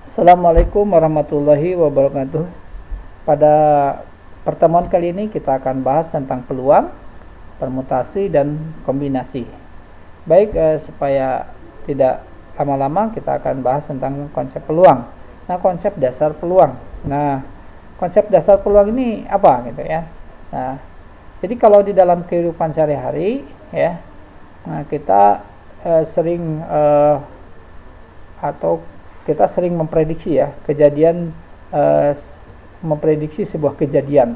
Assalamualaikum warahmatullahi wabarakatuh. Pada pertemuan kali ini kita akan bahas tentang peluang, permutasi, dan kombinasi. Baik, supaya tidak lama-lama kita akan bahas tentang konsep peluang. Nah, konsep dasar peluang. Nah, konsep dasar peluang ini apa gitu ya? Nah, jadi kalau di dalam kehidupan sehari-hari ya, nah kita sering atau kita sering memprediksi ya kejadian, eh, memprediksi sebuah kejadian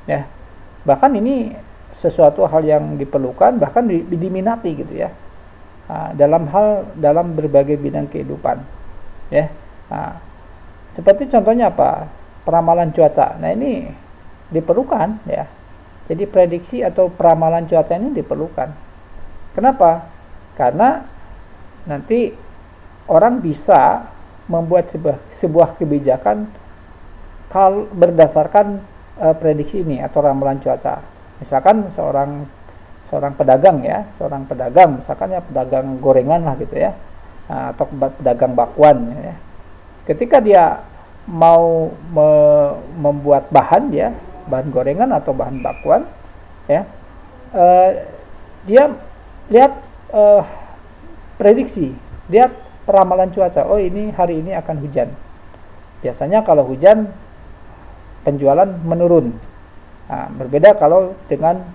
ya, bahkan ini sesuatu hal yang diperlukan, bahkan diminati gitu ya. Dalam berbagai bidang kehidupan ya. Nah, seperti contohnya apa, peramalan cuaca. Nah, ini diperlukan ya, jadi prediksi atau peramalan cuaca ini diperlukan. Kenapa? Karena nanti orang bisa membuat sebuah kebijakan berdasarkan prediksi ini atau ramalan cuaca. Misalkan seorang pedagang ya, misalkan ya pedagang gorengan lah gitu ya, atau pedagang bakwan ya. Ketika dia mau membuat bahan ya, bahan gorengan atau bahan bakwan ya, dia lihat prediksi, lihat peramalan cuaca. Oh, ini hari ini akan hujan. Biasanya kalau hujan penjualan menurun. Nah, berbeda kalau dengan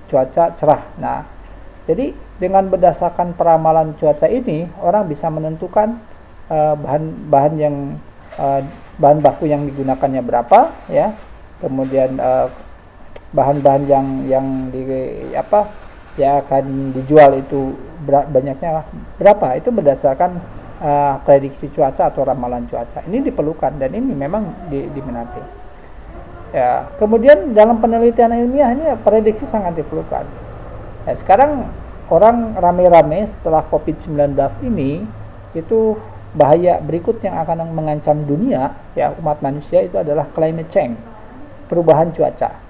cuaca cerah. Nah, jadi dengan berdasarkan peramalan cuaca ini, orang bisa menentukan bahan-bahan bahan baku yang digunakannya berapa ya. Kemudian bahan-bahan yang akan dijual itu banyaknya berapa, itu berdasarkan prediksi cuaca atau ramalan cuaca. Ini diperlukan dan ini memang diminati ya. Kemudian dalam penelitian ilmiah ini prediksi sangat diperlukan ya. Sekarang orang rame-rame setelah COVID-19 ini, itu bahaya berikut yang akan mengancam dunia ya, umat manusia, itu adalah climate change, perubahan cuaca.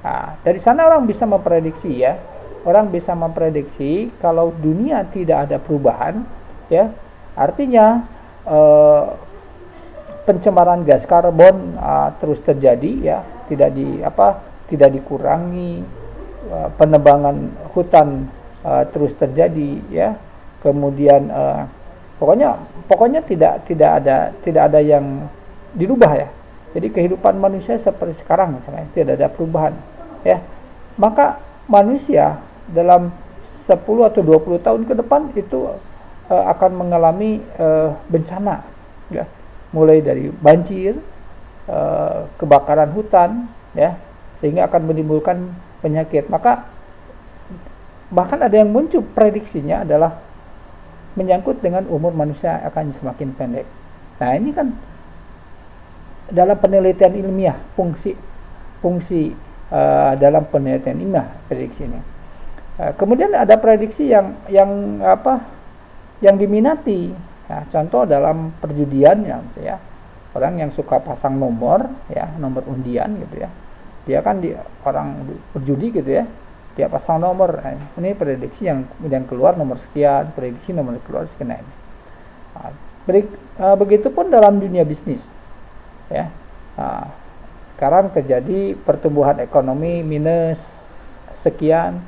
Nah, dari sana orang bisa memprediksi ya. Orang bisa memprediksi kalau dunia tidak ada perubahan ya, artinya pencemaran gas karbon terus terjadi ya, tidak dikurangi, penebangan hutan terus terjadi ya. Kemudian pokoknya tidak ada yang dirubah ya. Jadi kehidupan manusia seperti sekarang misalnya, tidak ada perubahan ya. Maka manusia dalam 10 atau 20 tahun ke depan itu akan mengalami bencana ya, mulai dari banjir, kebakaran hutan ya, sehingga akan menimbulkan penyakit. Maka bahkan ada yang muncul prediksinya adalah menyangkut dengan umur manusia akan semakin pendek. Nah, ini kan dalam penelitian ilmiah, fungsi dalam penelitian ilmiah prediksi ini. Kemudian ada prediksi yang diminati. Nah, contoh dalam perjudian ya, orang yang suka pasang nomor ya, nomor undian gitu ya. Dia kan orang berjudi gitu ya. Dia pasang nomor. Nah, ini prediksi yang kemudian keluar nomor sekian, prediksi nomor keluar sekian. Nah, begitupun dalam dunia bisnis ya. Nah, sekarang terjadi pertumbuhan ekonomi minus sekian,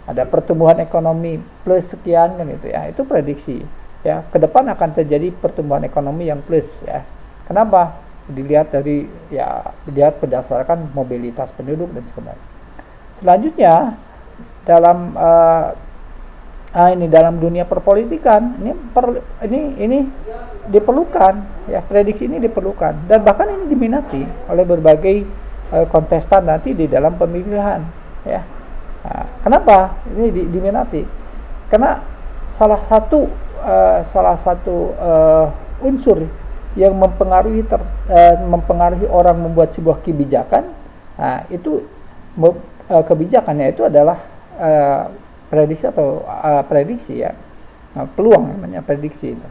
ada pertumbuhan ekonomi plus sekian kan gitu ya. Itu prediksi ya, ke depan akan terjadi pertumbuhan ekonomi yang plus ya. Kenapa? Dilihat berdasarkan mobilitas penduduk dan sebagainya. Selanjutnya dalam dalam dunia perpolitikan ini diperlukan ya, prediksi ini diperlukan dan bahkan ini diminati oleh berbagai kontestan nanti di dalam pemilihan ya. Nah, kenapa ini diminati? Karena salah satu unsur yang mempengaruhi orang membuat sebuah kebijakan, nah, itu kebijakannya itu adalah prediksi ya. Nah, peluang namanya prediksi itu.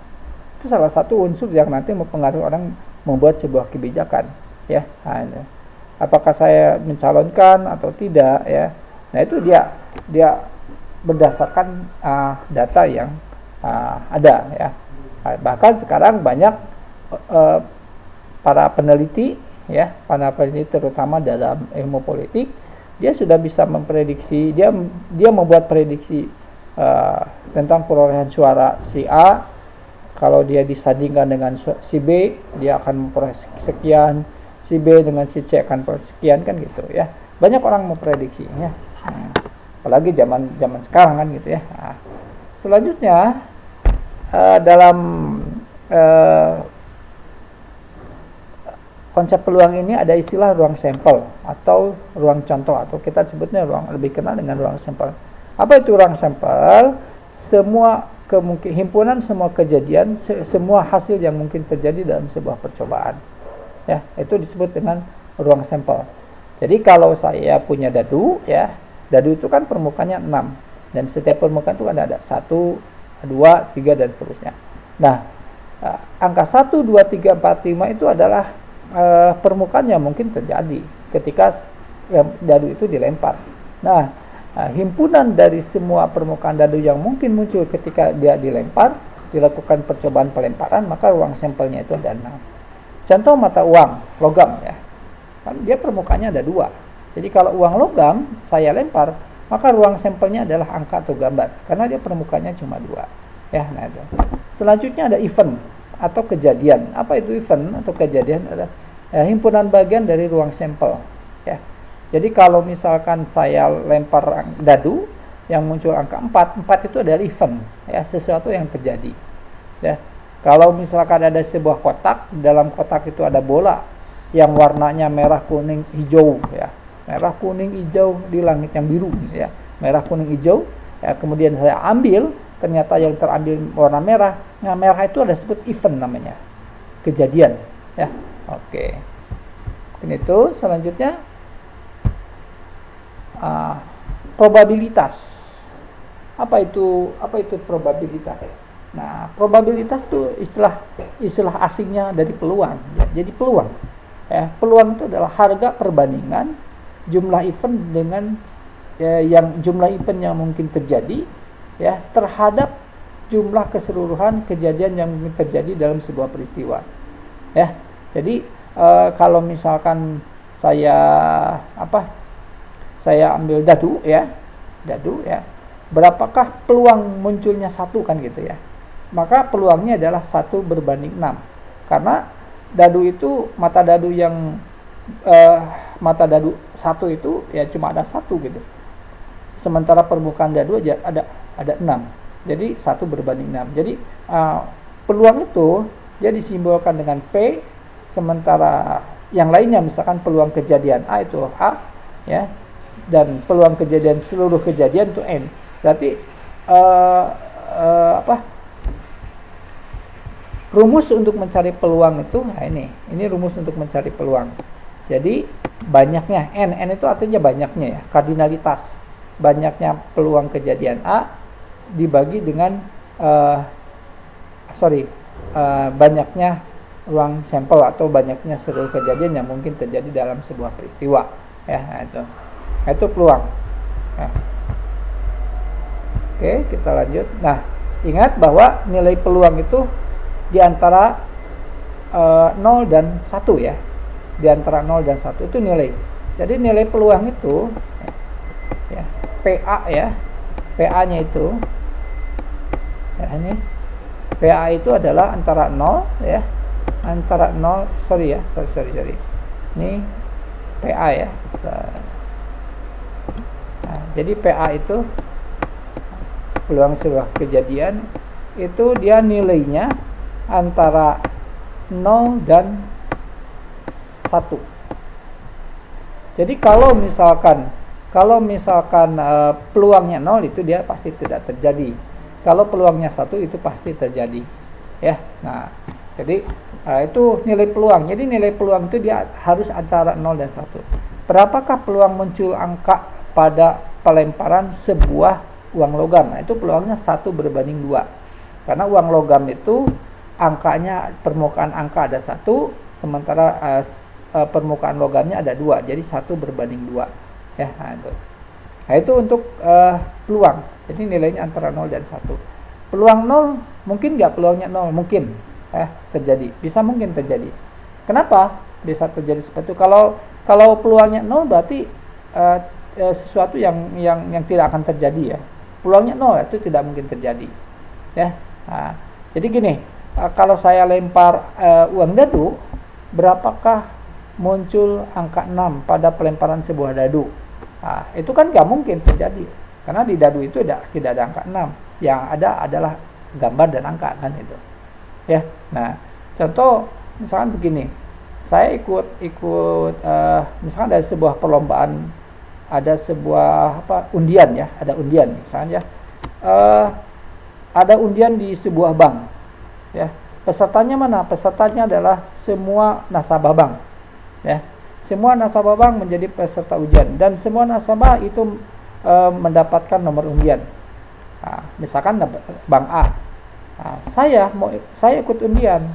Itu salah satu unsur yang nanti mempengaruhi orang membuat sebuah kebijakan ya. Nah, apakah saya mencalonkan atau tidak ya. Nah, itu dia berdasarkan data yang ada ya. Bahkan sekarang banyak uh, para peneliti ya, para peneliti terutama dalam ilmu politik, dia sudah bisa memprediksi, dia membuat prediksi tentang perolehan suara si A. Kalau dia disandingkan dengan si B, dia akan memperoleh sekian, si B dengan si C akan memperoleh sekian, kan gitu ya. Banyak orang memprediksinya. Apalagi zaman sekarang kan gitu ya. Nah, selanjutnya dalam konsep peluang ini ada istilah ruang sampel atau ruang contoh, atau kita sebutnya lebih kenal dengan ruang sampel. Apa itu ruang sampel? Semua himpunan semua kejadian, semua hasil yang mungkin terjadi dalam sebuah percobaan. Ya, itu disebut dengan ruang sampel. Jadi kalau saya punya dadu ya, dadu itu kan permukaannya 6 dan setiap permukaan itu kan ada 1, 2, 3 dan seterusnya. Nah, angka 1, 2, 3, 4, 5 itu adalah permukaan yang mungkin terjadi ketika dadu itu dilempar. Nah, himpunan dari semua permukaan dadu yang mungkin muncul ketika dia dilempar, dilakukan percobaan pelemparan, maka ruang sampelnya itu ada 6. Contoh mata uang logam ya, kan dia permukaannya ada 2. Jadi kalau uang logam saya lempar, maka ruang sampelnya adalah angka atau gambar, karena dia permukaannya cuma 2. Ya, nah itu. Selanjutnya ada event atau kejadian. Apa itu event atau kejadian? Adalah himpunan bagian dari ruang sampel. Ya. Jadi kalau misalkan saya lempar dadu yang muncul angka 4, 4 itu adalah event, ya, sesuatu yang terjadi. Ya. Kalau misalkan ada sebuah kotak, dalam kotak itu ada bola yang warnanya merah, kuning, hijau, ya. Merah, kuning, hijau di langit yang biru, ya. Merah, kuning, hijau. Ya, kemudian saya ambil, ternyata yang terambil warna merah. Nah, merah itu ada disebut event namanya. Kejadian, ya. Oke. Ini itu selanjutnya probabilitas. Apa itu probabilitas? Nah, probabilitas itu istilah asingnya dari peluang. Jadi peluang, ya, peluang itu adalah harga perbandingan jumlah event dengan jumlah event yang mungkin terjadi, ya, terhadap jumlah keseluruhan kejadian yang mungkin terjadi dalam sebuah peristiwa. Ya, jadi kalau misalkan saya ambil dadu ya, berapakah peluang munculnya 1 kan gitu ya, maka peluangnya adalah 1 berbanding 6, karena dadu itu mata dadu 1 itu ya cuma ada 1 gitu, sementara permukaan dadu aja ada 6, jadi 1 berbanding 6. Jadi peluang itu dia disimbolkan dengan P, sementara yang lainnya misalkan peluang kejadian A itu A, ya, dan peluang kejadian seluruh kejadian itu N. Berarti rumus untuk mencari peluang itu, nah ini rumus untuk mencari peluang. Jadi banyaknya N itu artinya banyaknya ya, kardinalitas, banyaknya peluang kejadian A dibagi dengan banyaknya ruang sampel atau banyaknya seluruh kejadian yang mungkin terjadi dalam sebuah peristiwa, ya. Nah, itu peluang. Nah. Oke, kita lanjut. Nah, ingat bahwa nilai peluang itu di antara 0 dan 1 ya. Di antara 0 dan 1 itu nilai. Jadi nilai peluang itu ya, PA ya. PA-nya itu ya, ini PA itu adalah antara 0 ya. Antara 0, sorry. Ini PA ya. Nah, jadi PA itu peluang sebuah kejadian itu dia nilainya antara 0 dan 1. Jadi kalau misalkan peluangnya 0 itu dia pasti tidak terjadi. Kalau peluangnya 1 itu pasti terjadi. Ya. Nah, jadi itu nilai peluang. Jadi nilai peluang itu dia harus antara 0 dan 1. Berapakah peluang muncul angka pada pelemparan sebuah uang logam? Nah, itu peluangnya 1 berbanding 2. Karena uang logam itu angkanya, permukaan angka ada 1, sementara permukaan logamnya ada 2. Jadi 1 berbanding 2. Ya, nah itu untuk peluang. Jadi nilainya antara 0 dan 1. Peluang 0 mungkin nggak peluangnya 0? Mungkin. terjadi. Bisa mungkin terjadi. Kenapa bisa terjadi seperti itu? Kalau peluangnya 0 berarti sesuatu yang tidak akan terjadi ya. Peluangnya 0 itu tidak mungkin terjadi. Ya. Nah, jadi gini, kalau saya lempar uang dadu, berapakah muncul angka 6 pada pelemparan sebuah dadu? Nah, itu kan nggak mungkin terjadi. Karena di dadu itu tidak ada angka 6. Yang ada adalah gambar dan angka kan itu. Ya. Nah, contoh misalkan begini. Saya ikut misalkan ada sebuah perlombaan, ada sebuah undian ya, ada undian misalkan ya. Ada undian di sebuah bank. Ya. Pesertanya mana? Pesertanya adalah semua nasabah bank. Ya. Semua nasabah bank menjadi peserta ujian dan semua nasabah itu mendapatkan nomor undian. Nah, misalkan bank A. Nah, saya ikut undian,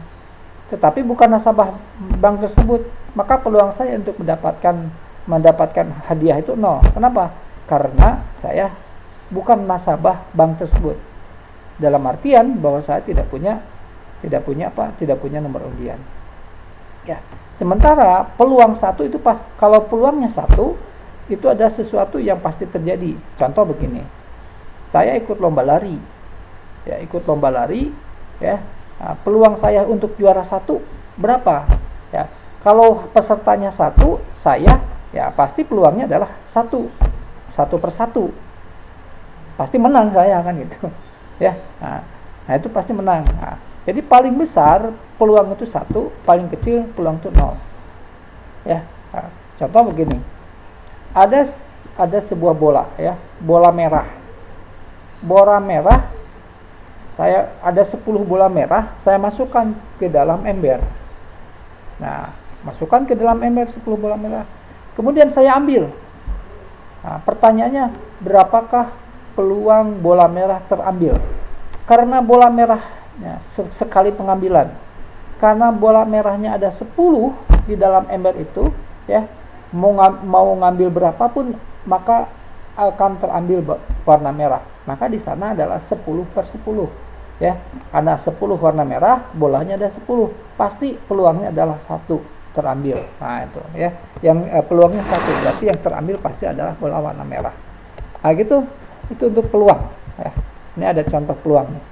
tetapi bukan nasabah bank tersebut, maka peluang saya untuk mendapatkan hadiah itu 0. Kenapa? Karena saya bukan nasabah bank tersebut. Dalam artian bahwa saya tidak punya nomor undian. Ya. Sementara peluang 1 itu kalau peluangnya 1 itu ada sesuatu yang pasti terjadi. Contoh begini, saya ikut lomba lari, ya ya. Nah, peluang saya untuk juara 1 berapa? Ya, kalau pesertanya 1, saya ya pasti peluangnya adalah 1 per 1, pasti menang saya kan gitu, ya. Nah itu pasti menang. Nah, jadi paling besar peluang itu 1, paling kecil peluang itu 0. Ya, nah, contoh begini. Ada sebuah bola ya, bola merah. Saya ada 10 bola merah, saya masukkan ke dalam ember. Nah, masukkan ke dalam ember 10 bola merah. Kemudian saya ambil. Nah, pertanyaannya, berapakah peluang bola merah terambil? Karena bola merahnya sekali pengambilan. Karena bola merahnya ada 10 di dalam ember itu, ya. Mau ngambil berapapun maka akan terambil warna merah. Maka di sana adalah 10 per 10. Ya, karena 10 warna merah, bolanya ada 10. Pasti peluangnya adalah 1 terambil. Nah, itu ya. Yang peluangnya 1, berarti yang terambil pasti adalah bola warna merah. Nah, gitu. Itu untuk peluang, ya. Ini ada contoh peluangnya.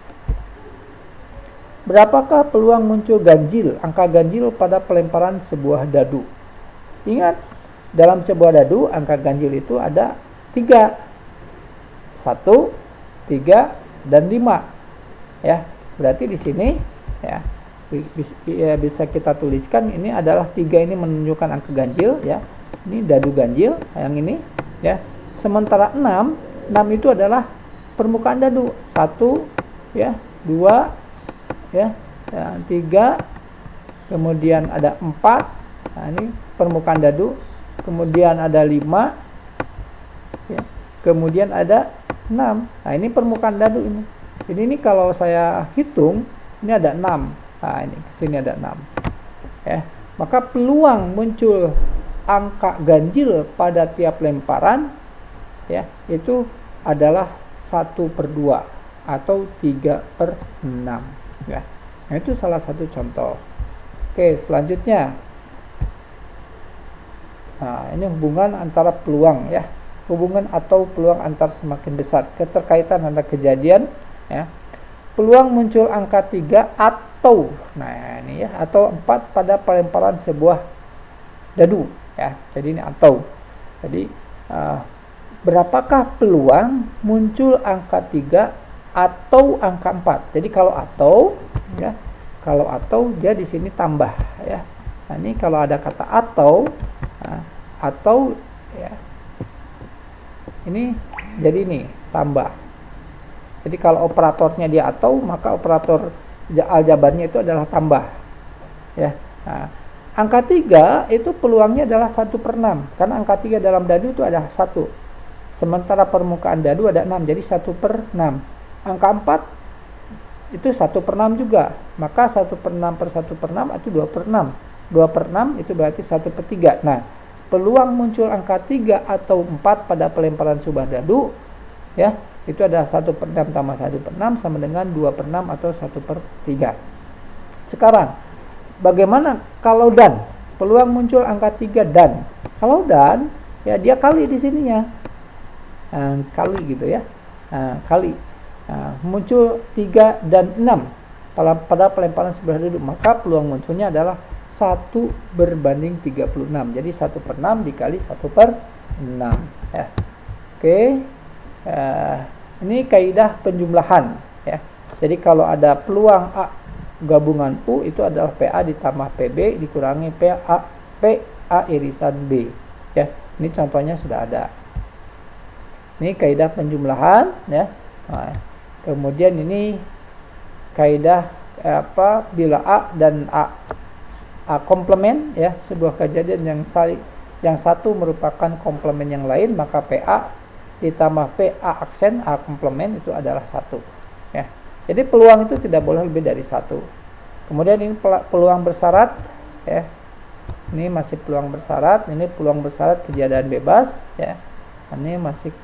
Berapakah peluang muncul ganjil, angka ganjil pada pelemparan sebuah dadu? Ingat, dalam sebuah dadu, angka ganjil itu ada 3. 1, 3, dan 5. Ya, berarti di sini ya bisa kita tuliskan ini adalah 3 ini menunjukkan angka ganjil ya. Ini dadu ganjil yang ini ya. Sementara 6 itu adalah permukaan dadu. 1 ya, 2 ya, 3, kemudian ada 4. Nah, ini permukaan dadu. Kemudian ada 5 ya. Kemudian ada 6. Nah, ini permukaan dadu ini. Jadi ini kalau saya hitung ini ada 6. Nah, ini sini ada 6. Ya. Maka peluang muncul angka ganjil pada tiap lemparan ya, itu adalah 1/2 atau 3/6 ya. Nah, itu salah satu contoh. Oke, selanjutnya. Nah, ini hubungan antara peluang ya. Hubungan atau peluang antar semakin besar, keterkaitan antara kejadian ya. Peluang muncul angka 3 atau nah ini ya, atau 4 pada pelemparan sebuah dadu ya. Jadi ini atau. Jadi berapakah peluang muncul angka 3 atau angka 4? Jadi kalau atau dia di sini tambah ya. Nah, ini kalau ada kata atau ya. Ini jadi ini tambah. Jadi kalau operatornya dia atau, maka operator aljabarnya itu adalah tambah. Ya. Nah, angka 3 itu peluangnya adalah 1/6. Karena angka 3 dalam dadu itu ada 1. Sementara permukaan dadu ada 6, jadi 1/6. Angka 4 itu 1/6 juga. Maka 1/6 per 1/6 itu 2/6. 2/6 itu berarti 1/3. Nah, peluang muncul angka 3 atau 4 pada pelemparan sebuah dadu ya, itu adalah 1/6 tambah 1/6 sama dengan 2/6 atau 1/3. Sekarang, bagaimana kalau dan? Peluang muncul angka 3 dan. Kalau dan, ya dia kali di sininya. Kali gitu ya. Kali. Muncul 3 dan 6 pada pelemparan sebelah duduk. Maka peluang munculnya adalah 1 berbanding 36. Jadi 1/6 dikali 1/6. Ya. Oke. Ini kaidah penjumlahan. Ya. Jadi kalau ada peluang A gabungan U itu adalah PA ditambah PB dikurangi PA irisan B. Ya, ini contohnya sudah ada. Ini kaidah penjumlahan, ya. Nah, kemudian ini kaidah bila A dan A komplement, ya, sebuah kejadian yang satu merupakan komplement yang lain, maka PA ditambah PA aksen A komplement itu adalah 1. Ya. Jadi peluang itu tidak boleh lebih dari 1. Kemudian ini peluang bersyarat, ya. Ini masih peluang bersyarat, ini peluang bersyarat kejadian bebas, ya. Ini masih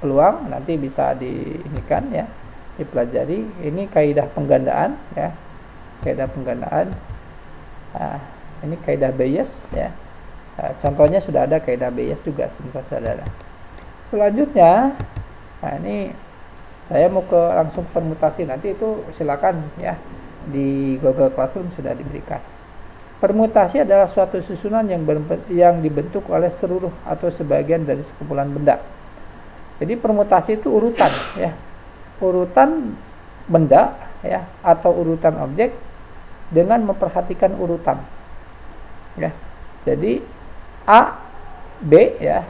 peluang, nanti bisa diinikan, ya, dipelajari. Ini kaidah penggandaan, ya. Kaidah penggandaan. Ini kaidah Bayes, ya. Contohnya sudah ada kaidah Bayes juga, saudara. Selanjutnya, ini saya mau langsung permutasi, nanti itu silakan, ya, di Google Classroom sudah diberikan. Permutasi adalah suatu susunan yang dibentuk oleh seluruh atau sebagian dari sekumpulan benda. Jadi permutasi itu urutan, ya, urutan benda, ya, atau urutan objek dengan memperhatikan urutan, ya. Jadi A, B, ya.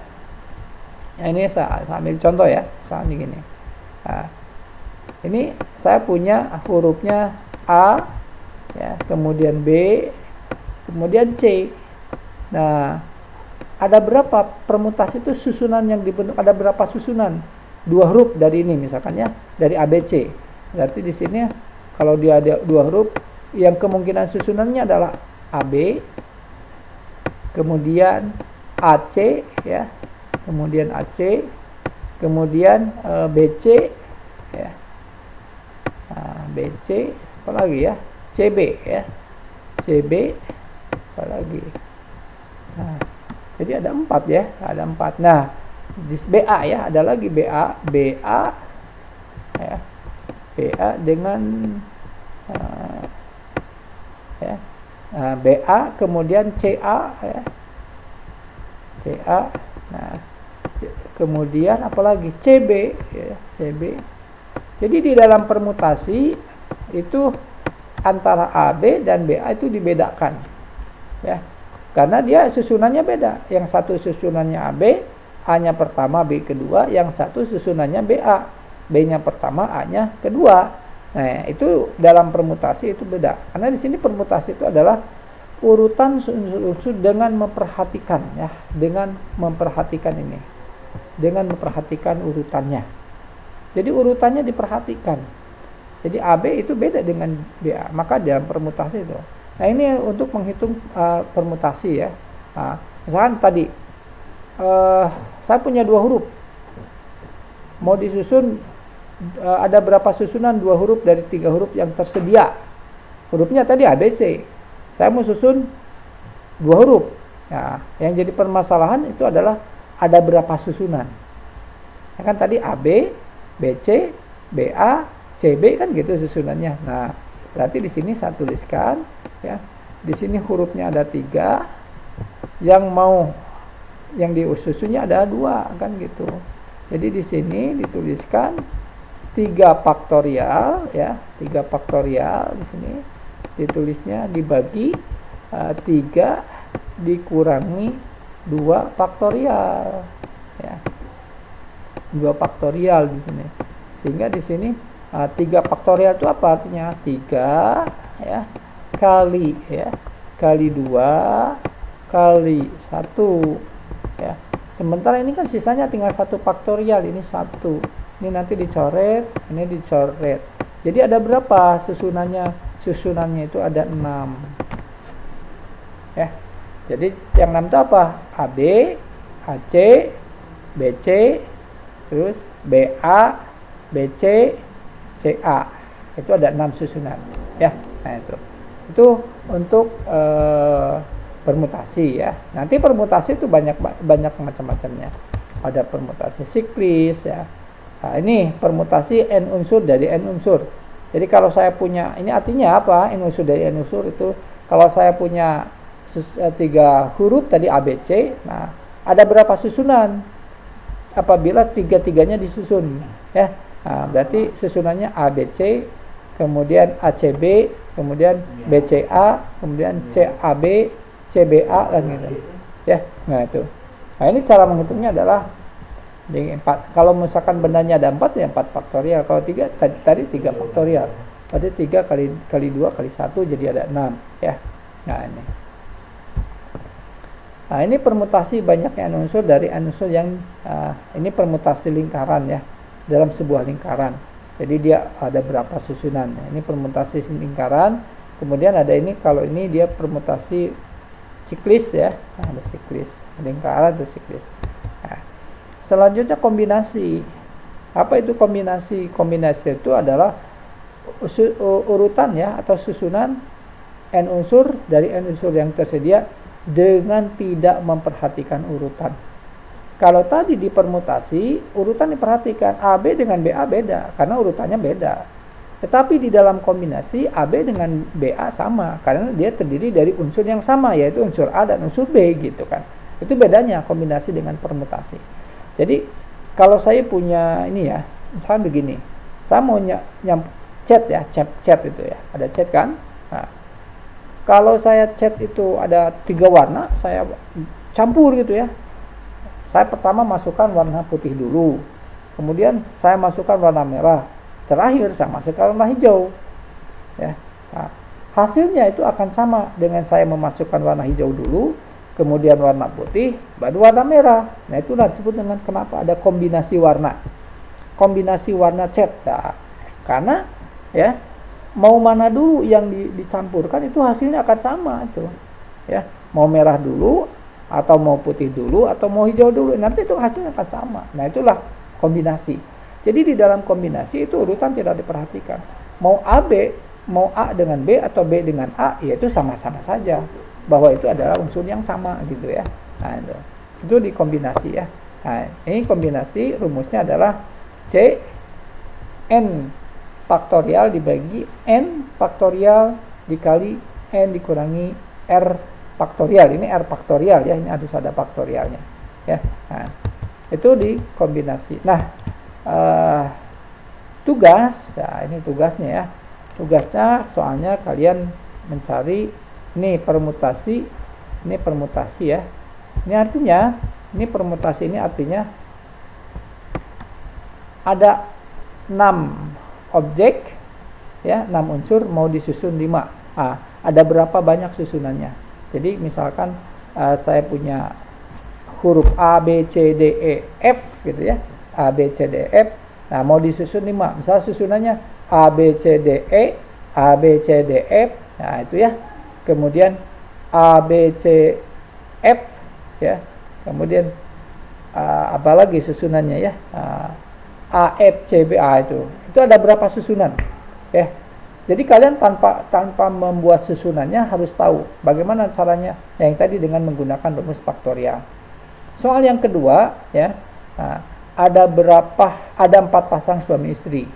Ini saya ambil contoh, ya, misalnya gini. Nah, ini saya punya hurufnya A, ya, kemudian B, kemudian C. Nah, ada berapa permutasi itu susunan yang dibentuk? Ada berapa susunan? 2 huruf dari ini misalkan, ya, dari ABC. Berarti di sini kalau dia ada 2 huruf, yang kemungkinan susunannya adalah AB, kemudian AC, ya, kemudian AC, kemudian BC, ya, BC, apa lagi, ya, CB, ya, CB, apa lagi. Nah, jadi ada 4, ya, ada 4. Nah, di BA, ya, ada lagi BA, ya, BA dengan ya, BA, kemudian CA, ya, CA. Nah, kemudian apalagi CB, ya, CB. Jadi di dalam permutasi itu antara AB dan BA itu dibedakan, ya, karena dia susunannya beda. Yang satu susunannya AB, A-nya pertama, B kedua. Yang satu susunannya BA, B-nya pertama, A-nya kedua. Nah, itu dalam permutasi itu beda. Karena di sini permutasi itu adalah urutan unsur-unsur dengan memperhatikan, ya, dengan memperhatikan ini, dengan memperhatikan urutannya. Jadi urutannya diperhatikan. Jadi AB itu beda dengan BA, maka dalam permutasi itu. Nah, ini untuk menghitung permutasi, ya. Nah, misalkan tadi saya punya 2 huruf, mau disusun, ada berapa susunan 2 huruf dari 3 huruf yang tersedia. Hurufnya tadi ABC, saya mau susun 2 huruf. Nah, yang jadi permasalahan itu adalah ada berapa susunan. Ya kan tadi AB, BC, BA, CB kan gitu susunannya. Nah, berarti di sini saya tuliskan, ya. Di sini hurufnya ada 3, yang disusunnya ada 2 kan gitu. Jadi di sini dituliskan 3 faktorial, ya, 3 faktorial di sini ditulisnya dibagi 3 dikurangi 2 faktorial, ya. 2 faktorial di sini. Sehingga di sini 3 faktorial itu apa artinya? 3, ya, kali, ya, kali 2 kali 1, ya. Sementara ini kan sisanya tinggal 1 faktorial, ini 1. Ini nanti dicoret, ini dicoret. Jadi ada berapa susunannya? Susunannya itu ada 6. Ya. Jadi yang 6 itu apa? AB, AC, BC, terus BA, BC, CA. Itu ada 6 susunan, ya. Nah, itu. Itu untuk permutasi ya. Nanti permutasi itu banyak macam-macamnya. Ada permutasi siklis ya. Nah, ini permutasi n unsur dari n unsur. Jadi kalau saya punya, ini artinya apa? N unsur dari n unsur itu kalau saya punya 3 huruf tadi ABC, nah ada berapa susunan? Apabila tiga-tiganya disusun ya. Nah, berarti susunannya ABC, kemudian ACB, kemudian BCA, kemudian CAB, CBA dan gitu. Ya. Nah, itu. Nah, ini cara menghitungnya adalah jadi 4. Kalau misalkan bendanya ada 4 ya 4 faktorial. Kalau 3 tadi 3 faktorial. Berarti 3 kali 2 kali 1 jadi ada 6 ya. Nah, ini. Nah, ini permutasi banyaknya n unsur dari n unsur yang ini permutasi lingkaran ya, dalam sebuah lingkaran. Jadi dia ada berapa susunan. Ini permutasi lingkaran. Kemudian ada ini, kalau ini dia permutasi siklis ya. Nah, ada siklis lingkaran atau siklis. Nah, selanjutnya kombinasi. Apa itu kombinasi? Kombinasi itu adalah urutan ya, atau susunan n unsur dari n unsur yang tersedia dengan tidak memperhatikan urutan. Kalau tadi di permutasi, urutan diperhatikan, AB dengan BA beda, karena urutannya beda. Tetapi di dalam kombinasi, AB dengan BA sama, karena dia terdiri dari unsur yang sama, yaitu unsur A dan unsur B, gitu kan. Itu bedanya kombinasi dengan permutasi. Jadi, kalau saya punya ini ya, misalnya begini, saya mau cat ya, cat itu ya, ada cat kan? Nah, kalau saya cat itu ada 3 warna, saya campur gitu ya. Saya pertama masukkan warna putih dulu, kemudian saya masukkan warna merah, terakhir saya masukkan warna hijau. Ya. Nah, hasilnya itu akan sama dengan saya memasukkan warna hijau dulu, kemudian warna putih, baru warna merah. Nah, itulah disebut dengan kenapa ada kombinasi warna. Kombinasi warna cat. Nah, karena ya, mau mana dulu yang dicampurkan itu hasilnya akan sama itu. Ya, mau merah dulu atau mau putih dulu atau mau hijau dulu, nanti itu hasilnya akan sama. Nah, itulah kombinasi. Jadi di dalam kombinasi itu urutan tidak diperhatikan. Mau AB, mau A dengan B atau B dengan A, ya itu sama-sama saja bahwa itu adalah unsur yang sama gitu ya. Nah, itu di kombinasi ya. Nah, ini kombinasi rumusnya adalah C n faktorial dibagi n faktorial dikali n dikurangi r faktorial. Ini r faktorial ya, ini harus ada faktorialnya ya. Nah, itu di kombinasi. Nah, tugas, nah ini tugasnya ya. Tugasnya soalnya kalian mencari ini permutasi ya. Ini artinya, ini permutasi ini artinya ada 6 objek ya, 6 unsur mau disusun 5. Ada berapa banyak susunannya? Jadi misalkan saya punya huruf A, B, C, D, E, F gitu ya. A, B, C, D, F. Nah, mau disusun 5. Misalnya susunannya A, B, C, D, E, A, B, C, D, F. Nah, itu ya. Kemudian A, B, C, F ya. Kemudian apa lagi susunannya ya? A, F, C, B, A itu. Itu ada berapa susunan? Ya. Jadi kalian tanpa membuat susunannya harus tahu bagaimana caranya yang tadi dengan menggunakan rumus faktorial. Soal yang kedua ya, ada 4 pasang suami istri.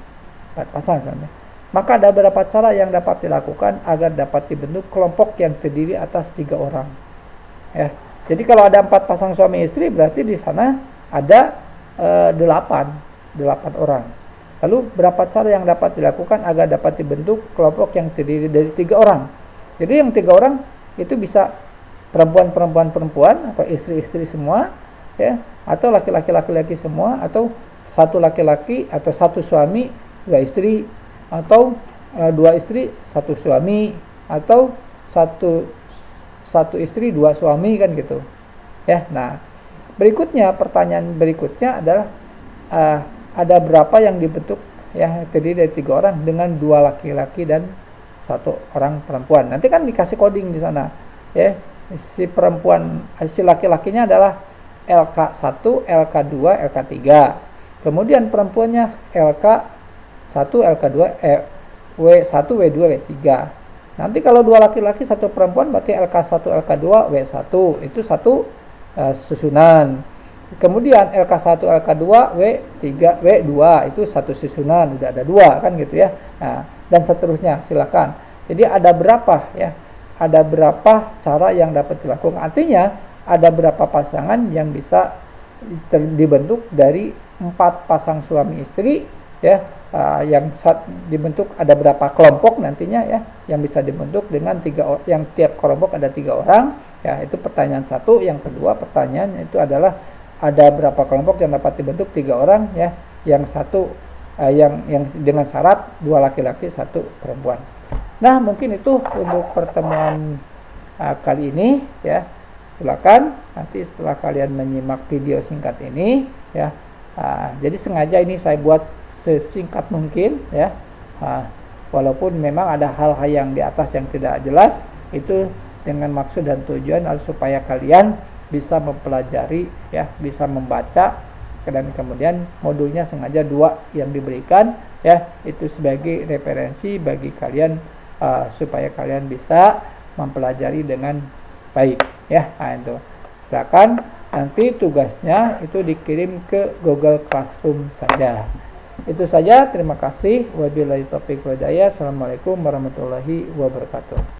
4 pasang suami. Maka ada berapa cara yang dapat dilakukan agar dapat dibentuk kelompok yang terdiri atas 3 orang. Ya. Jadi kalau ada 4 pasang suami istri berarti di sana ada 8 orang. Lalu berapa cara yang dapat dilakukan agar dapat dibentuk kelompok yang terdiri dari 3 orang. Jadi yang 3 orang itu bisa perempuan atau istri-istri semua ya, atau laki-laki semua, atau satu laki-laki atau satu suami 2 istri, atau 2 istri 1 suami, atau satu istri 2 suami kan gitu. Ya. Nah, pertanyaan berikutnya adalah ada berapa yang dibentuk ya terdiri dari 3 orang dengan 2 laki-laki dan 1 orang perempuan. Nanti kan dikasih coding di sana ya. Si laki-lakinya adalah LK1, LK2, LK3. Kemudian perempuannya LK1, LK2, W1, W2, W3. Nanti kalau 2 laki-laki 1 perempuan berarti LK1 LK2 W1 itu satu susunan. Kemudian LK1 LK2 W3 W2 itu satu susunan, udah ada 2 kan gitu ya. Nah, dan seterusnya, silakan. Jadi ada berapa ya? Ada berapa cara yang dapat dilakukan? Artinya ada berapa pasangan yang bisa dibentuk dari 4 pasang suami istri ya, yang dibentuk ada berapa kelompok nantinya ya yang bisa dibentuk dengan 3 yang tiap kelompok ada 3 orang ya. Itu pertanyaan satu. Yang kedua pertanyaannya itu adalah ada berapa kelompok yang dapat dibentuk 3 orang ya, yang satu yang dengan syarat 2 laki-laki 1 perempuan. Nah, mungkin itu untuk pertemuan kali ini ya. Silakan nanti setelah kalian menyimak video singkat ini ya. Jadi sengaja ini saya buat sesingkat mungkin ya. Walaupun memang ada hal-hal yang di atas yang tidak jelas, itu dengan maksud dan tujuan supaya kalian bisa mempelajari ya, bisa membaca, dan kemudian modulnya sengaja 2 yang diberikan ya, itu sebagai referensi bagi kalian supaya kalian bisa mempelajari dengan baik ya. Itu silakan nanti tugasnya itu dikirim ke Google Classroom saja. Itu saja, terima kasih. Wabillahi taufiq wal hidayah. Assalamualaikum warahmatullahi wabarakatuh.